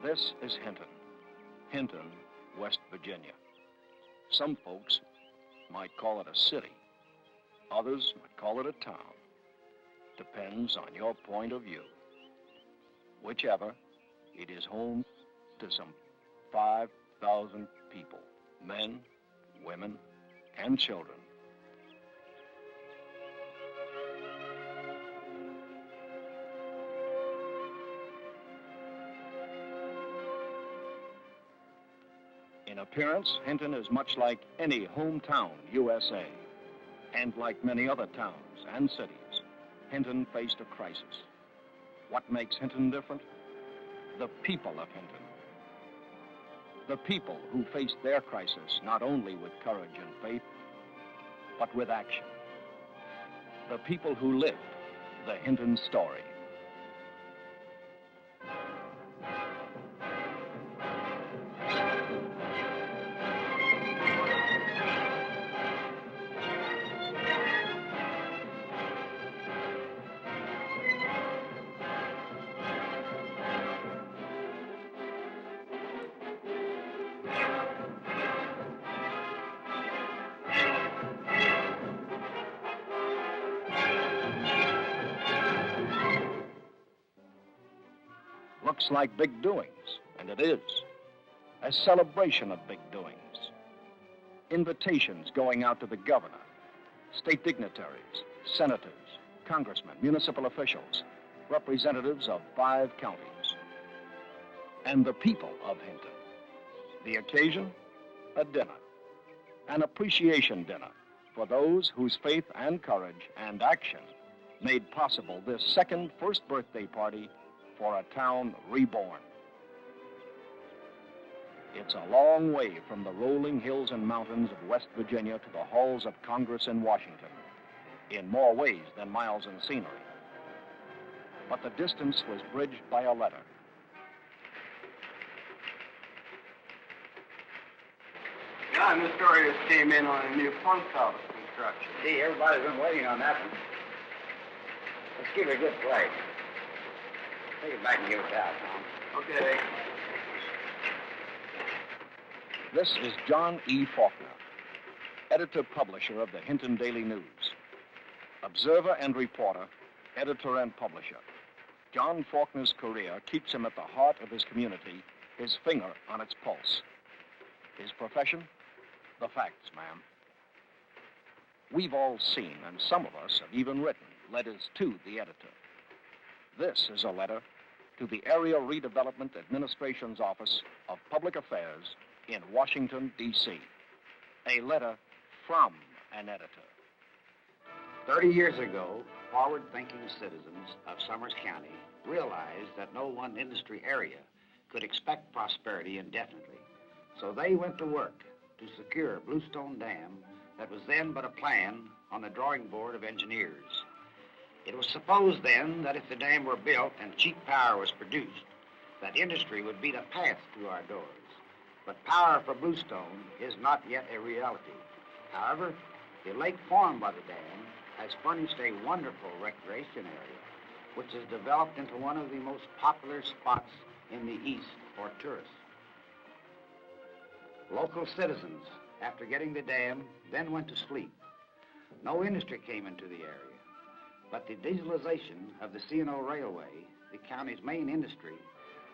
This is Hinton, West Virginia. Some folks might call it a city. Others might call it a town. Depends on your point of view. Whichever, it is home to some 5,000 people, men, women, and children. In appearance, Hinton is much like any hometown USA. And like many other towns and cities, Hinton faced a crisis. What makes Hinton different? The people of Hinton. The people who faced their crisis not only with courage and faith, but with action. The people who lived the Hinton story. Looks like big doings, and it is. A celebration of big doings. Invitations going out to the governor, state dignitaries, senators, congressmen, municipal officials, representatives of 5 counties, and the people of Hinton. The occasion, a dinner, an appreciation dinner for those whose faith and courage and action made possible this second first birthday party for a town reborn. It's a long way from the rolling hills and mountains of West Virginia to the halls of Congress in Washington, in more ways than miles in scenery. But the distance was bridged by a letter. John, this story just came in on a new pump house construction. See, everybody's been waiting on that one. Let's give it a good play. Take it back and give it out, Tom. Okay. This is John E. Faulkner, editor-publisher of the Hinton Daily News. Observer and reporter, editor and publisher. John Faulkner's career keeps him at the heart of his community, his finger on its pulse. His profession? The facts, ma'am. We've all seen, and some of us have even written, letters to the editor. This is a letter to the Area Redevelopment Administration's Office of Public Affairs in Washington, D.C. A letter from an editor. 30 years ago, forward-thinking citizens of Summers County realized that no one industry area could expect prosperity indefinitely. So they went to work to secure Bluestone Dam that was then but a plan on the drawing board of engineers. It was supposed then that if the dam were built and cheap power was produced, that industry would beat a path through our doors. But power for Bluestone is not yet a reality. However, the lake formed by the dam has furnished a wonderful recreation area, which has developed into one of the most popular spots in the East for tourists. Local citizens, after getting the dam, then went to sleep. No industry came into the area. But the dieselization of the C&O Railway, the county's main industry,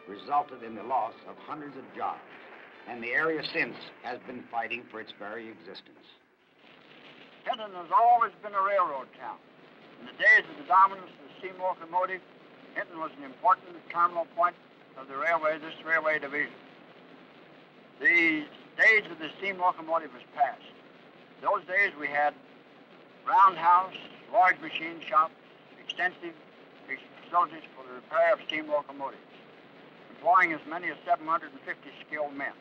resulted in the loss of hundreds of jobs, and the area since has been fighting for its very existence. Hinton has always been a railroad town. In the days of the dominance of the steam locomotive, Hinton was an important terminal point of the railway, this railway division. The days of the steam locomotive was past. Those days we had roundhouse, large machine shops, extensive facilities for the repair of steam locomotives, employing as many as 750 skilled men.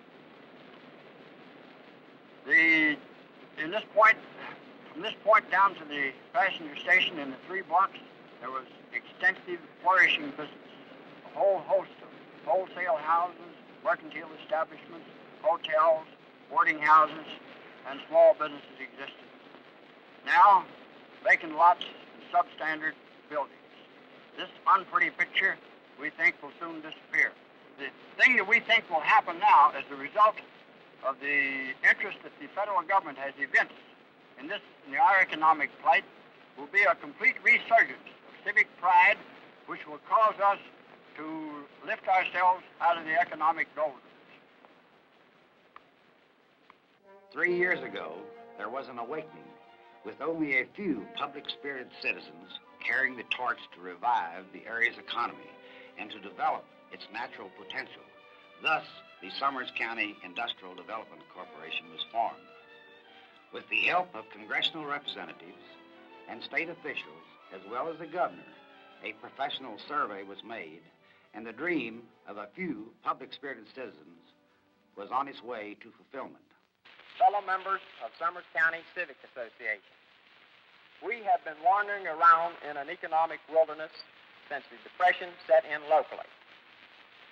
From this point down to the passenger station in the 3 blocks, there was extensive flourishing business. A whole host of wholesale houses, mercantile establishments, hotels, boarding houses, and small businesses existed. Now, vacant lots and substandard buildings. This unpretty picture, we think, will soon disappear. The thing that we think will happen now as a result of the interest that the federal government has evinced in our economic plight will be a complete resurgence of civic pride, which will cause us to lift ourselves out of the economic doldrums. 3 years ago, there was an awakening, with only a few public-spirited citizens carrying the torch to revive the area's economy and to develop its natural potential. Thus, the Summers County Industrial Development Corporation was formed. With the help of congressional representatives and state officials, as well as the governor, a professional survey was made, and the dream of a few public-spirited citizens was on its way to fulfillment. Fellow members of Summers County Civic Association, we have been wandering around in an economic wilderness since the Depression set in locally.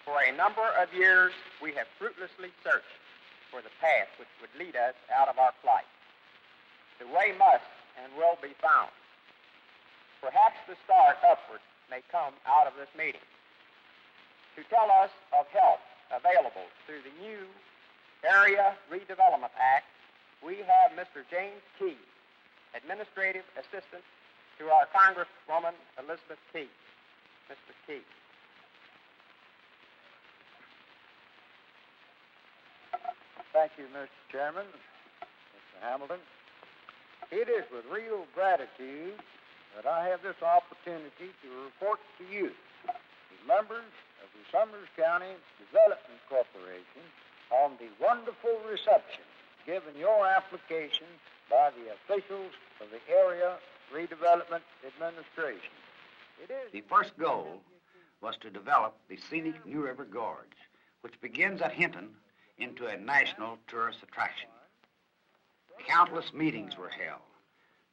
For a number of years, we have fruitlessly searched for the path which would lead us out of our plight. The way must and will be found. Perhaps the start upward may come out of this meeting. To tell us of help available through the new Area Redevelopment Act, we have Mr. James Key, Administrative Assistant to our Congresswoman Elizabeth Key. Mr. Key. Thank you, Mr. Chairman, Mr. Hamilton. It is with real gratitude that I have this opportunity to report to you, the members of the Summers County Development Corporation, on the wonderful reception given your application by the officials of the Area Redevelopment Administration. The first goal was to develop the scenic New River Gorge, which begins at Hinton into a national tourist attraction. Countless meetings were held.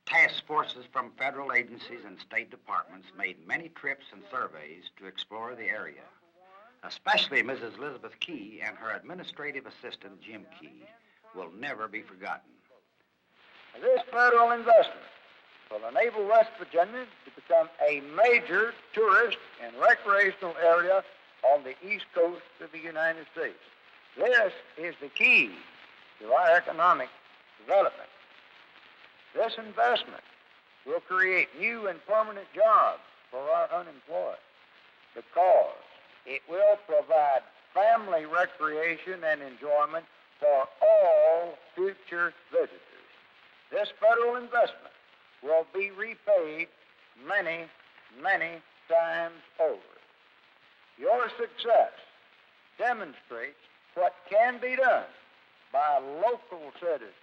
Task forces from federal agencies and state departments made many trips and surveys to explore the area. Especially Mrs. Elizabeth Key and her administrative assistant, Jim Key, will never be forgotten. This federal investment will enable West Virginia to become a major tourist and recreational area on the east coast of the United States. This is the key to our economic development. This investment will create new and permanent jobs for our unemployed because it will provide family recreation and enjoyment for all future visitors. This federal investment will be repaid many, many times over. Your success demonstrates what can be done by local citizens,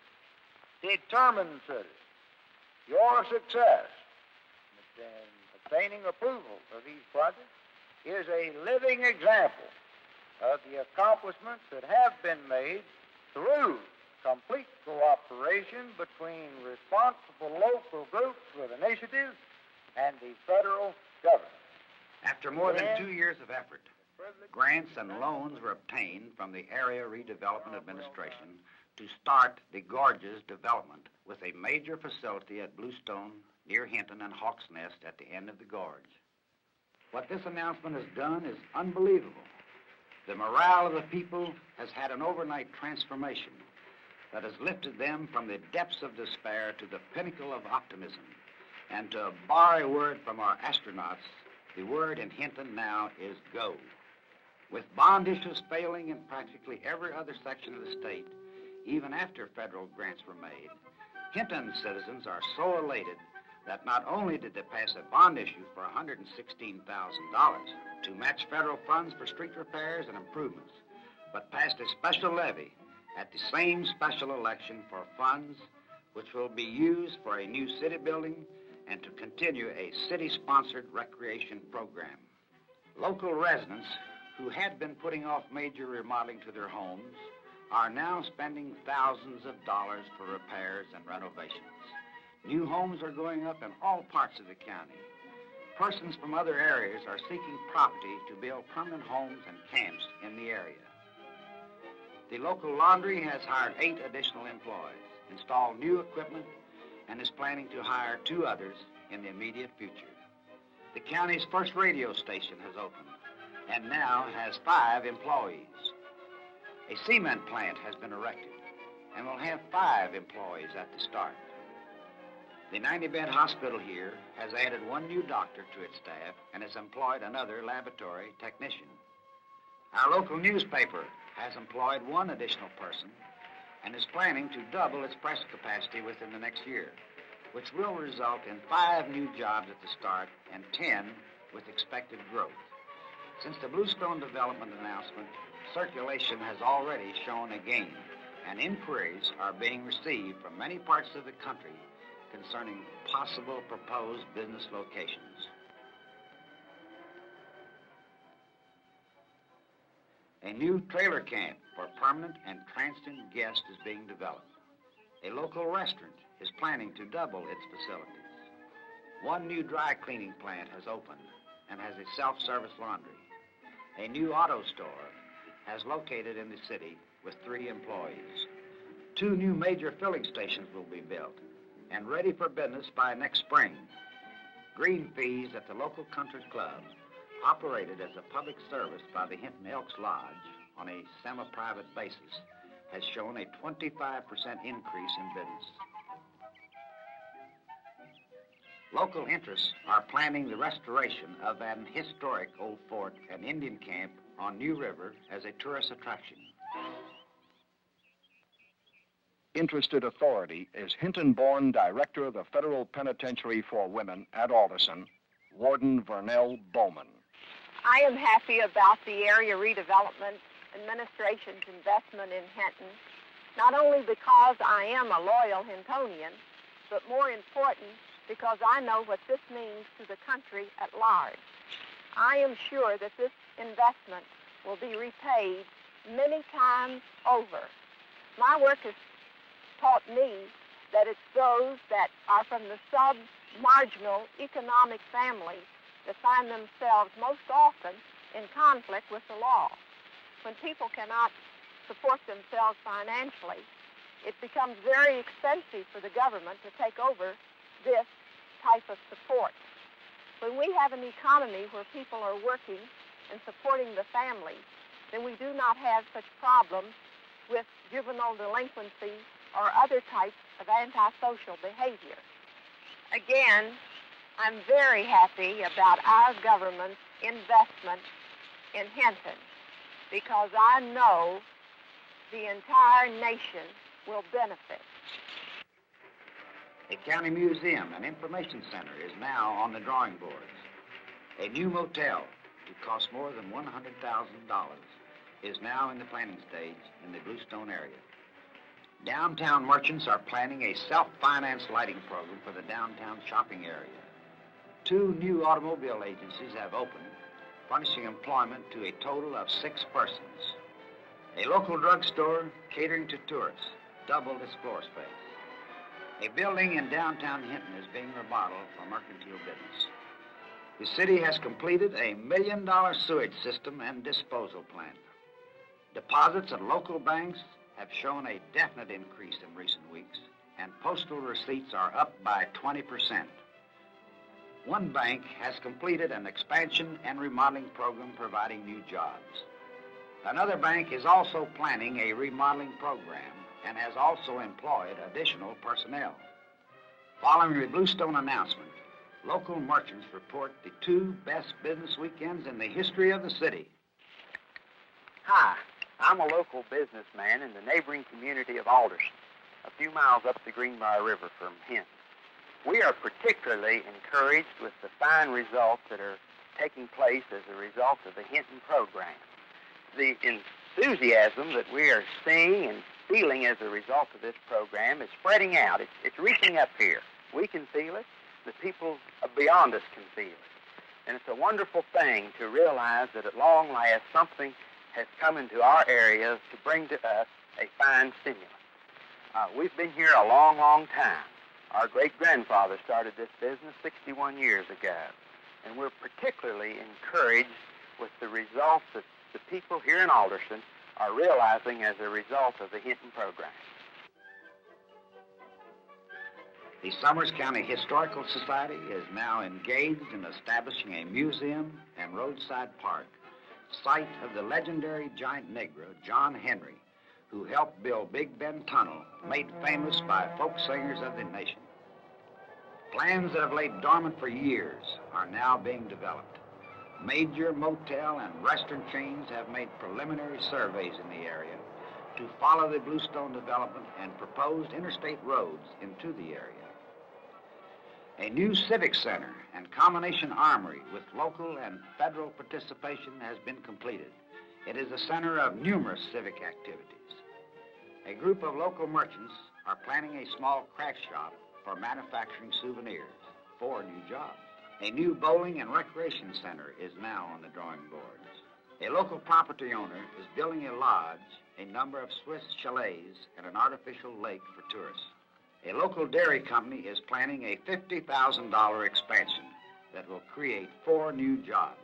determined citizens. Your success in obtaining approval of these projects is a living example of the accomplishments that have been made through complete cooperation between responsible local groups with initiative and the federal government. After more than 2 years of effort, grants and loans were obtained from the Area Redevelopment Administration to start the Gorge's development with a major facility at Bluestone near Hinton and Hawks Nest at the end of the gorge. What this announcement has done is unbelievable. The morale of the people has had an overnight transformation that has lifted them from the depths of despair to the pinnacle of optimism. And to borrow a word from our astronauts, the word in Hinton now is go. With bond issues failing in practically every other section of the state, even after federal grants were made, Hinton citizens are so elated that not only did they pass a bond issue for $116,000 to match federal funds for street repairs and improvements, but passed a special levy at the same special election for funds which will be used for a new city building and to continue a city-sponsored recreation program. Local residents who had been putting off major remodeling to their homes are now spending thousands of dollars for repairs and renovations. New homes are going up in all parts of the county. Persons from other areas are seeking property to build permanent homes and camps in the area. The local laundry has hired 8 additional employees, installed new equipment, and is planning to hire 2 others in the immediate future. The county's first radio station has opened. and now has 5 employees. A cement plant has been erected and will have 5 employees at the start. The 90-bed hospital here has added 1 new doctor to its staff and has employed another laboratory technician. Our local newspaper has employed 1 additional person and is planning to double its press capacity within the next year, which will result in 5 new jobs at the start and 10 with expected growth. Since the Bluestone development announcement, circulation has already shown a gain, and inquiries are being received from many parts of the country concerning possible proposed business locations. A new trailer camp for permanent and transient guests is being developed. A local restaurant is planning to double its facilities. 1 new dry cleaning plant has opened and has a self-service laundry. A new auto store has located in the city with 3 employees. 2 new major filling stations will be built and ready for business by next spring. Green fees at the local country club, operated as a public service by the Hinton Elks Lodge on a semi-private basis, has shown a 25% increase in business. Local interests are planning the restoration of an historic old fort and Indian camp on New River as a tourist attraction. Interested authority is Hinton-born Director of the Federal Penitentiary for Women at Alderson, Warden Vernell Bowman. I am happy about the Area Redevelopment Administration's investment in Hinton, not only because I am a loyal Hintonian, but more important, because I know what this means to the country at large. I am sure that this investment will be repaid many times over. My work has taught me that it's those that are from the sub-marginal economic families that find themselves most often in conflict with the law. When people cannot support themselves financially, it becomes very expensive for the government to take over this type of support. When we have an economy where people are working and supporting the family, then we do not have such problems with juvenile delinquency or other types of antisocial behavior. Again, I'm very happy about our government's investment in Hinton because I know the entire nation will benefit. A county museum and information center is now on the drawing boards. A new motel, that costs more than $100,000, is now in the planning stage in the Bluestone area. Downtown merchants are planning a self-finance lighting program for the downtown shopping area. 2 new automobile agencies have opened, furnishing employment to a total of 6 persons. A local drugstore catering to tourists doubled its floor space. A building in downtown Hinton is being remodeled for mercantile business. The city has completed a $1 million sewage system and disposal plant. Deposits at local banks have shown a definite increase in recent weeks, and postal receipts are up by 20%. One bank has completed an expansion and remodeling program providing new jobs. Another bank is also planning a remodeling program and has also employed additional personnel. Following the Bluestone announcement, local merchants report the 2 best business weekends in the history of the city. Hi, I'm a local businessman in the neighboring community of Alderson, a few miles up the Greenbrier River from Hinton. We are particularly encouraged with the fine results that are taking place as a result of the Hinton program. The enthusiasm that we are seeing and feeling as a result of this program is spreading out. It's reaching up here. We can feel it. The people beyond us can feel it. And it's a wonderful thing to realize that at long last something has come into our area to bring to us a fine stimulant. We've been here a long, long time. Our great-grandfather started this business 61 years ago, and we're particularly encouraged with the results that the people here in Alderson are realizing as a result of the Hinton program. The Summers County Historical Society is now engaged in establishing a museum and roadside park site of the legendary giant Negro, John Henry, who helped build Big Bend Tunnel, made famous by folk singers of the nation. Plans that have laid dormant for years are now being developed. Major motel and restaurant chains have made preliminary surveys in the area to follow the Bluestone development and proposed interstate roads into the area. A new civic center and combination armory with local and federal participation has been completed. It is a center of numerous civic activities. A group of local merchants are planning a small craft shop for manufacturing souvenirs, 4 new jobs. A new bowling and recreation center is now on the drawing boards. A local property owner is building a lodge, a number of Swiss chalets, and an artificial lake for tourists. A local dairy company is planning a $50,000 expansion that will create 4 new jobs.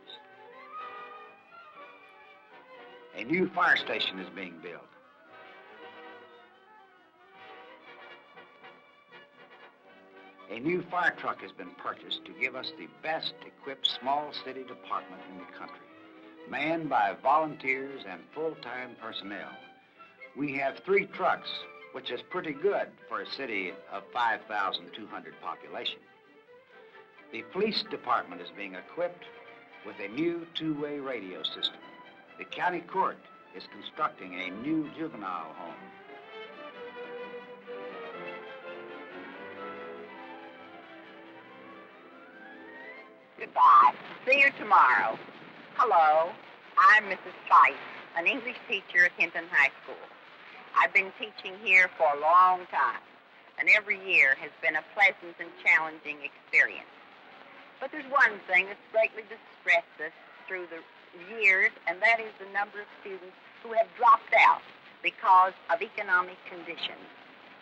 A new fire station is being built. A new fire truck has been purchased to give us the best equipped small city department in the country, manned by volunteers and full-time personnel. We have 3 trucks, which is pretty good for a city of 5,200 population. The police department is being equipped with a new 2-way radio system. The county court is constructing a new juvenile home. Goodbye. See you tomorrow. Hello, I'm Mrs. Price, an English teacher at Hinton High School. I've been teaching here for a long time, and every year has been a pleasant and challenging experience. But there's one thing that's greatly distressed us through the years, and that is the number of students who have dropped out because of economic conditions.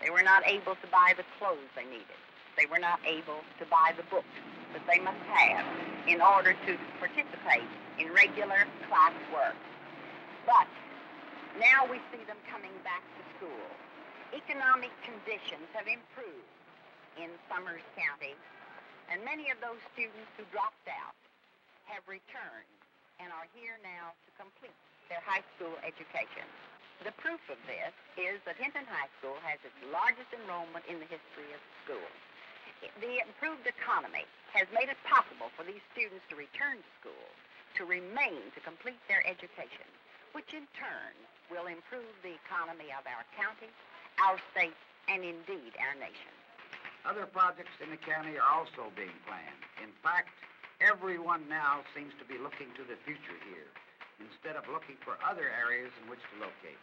They were not able to buy the clothes they needed. They were not able to buy the books that they must have in order to participate in regular class work. But now we see them coming back to school. Economic conditions have improved in Summers County, and many of those students who dropped out have returned and are here now to complete their high school education. The proof of this is that Hinton High School has its largest enrollment in the history of the school. The improved economy has made it possible for these students to return to school, to remain to complete their education, which in turn will improve the economy of our county, our state, and indeed our nation. Other projects in the county are also being planned. In fact, everyone now seems to be looking to the future here, instead of looking for other areas in which to locate.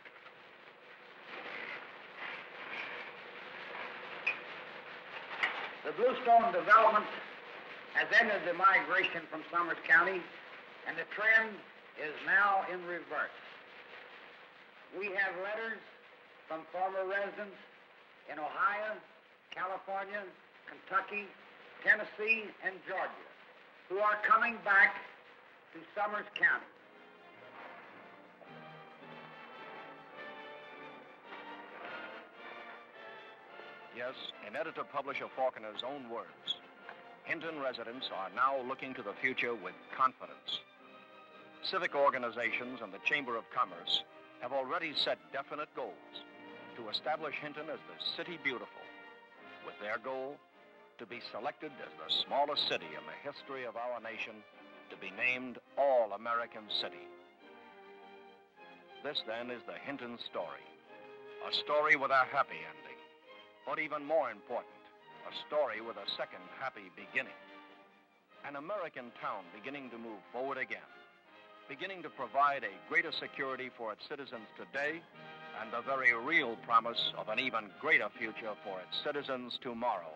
The Bluestone development has ended the migration from Summers County, and the trend is now in reverse. We have letters from former residents in Ohio, California, Kentucky, Tennessee, and Georgia who are coming back to Summers County. Yes, in editor-publisher Faulkner's own words, Hinton residents are now looking to the future with confidence. Civic organizations and the Chamber of Commerce have already set definite goals to establish Hinton as the city beautiful, with their goal to be selected as the smallest city in the history of our nation to be named All-American City. This, then, is the Hinton Story, a story with a happy ending. But even more important, a story with a second happy beginning. An American town beginning to move forward again, beginning to provide a greater security for its citizens today and a very real promise of an even greater future for its citizens tomorrow.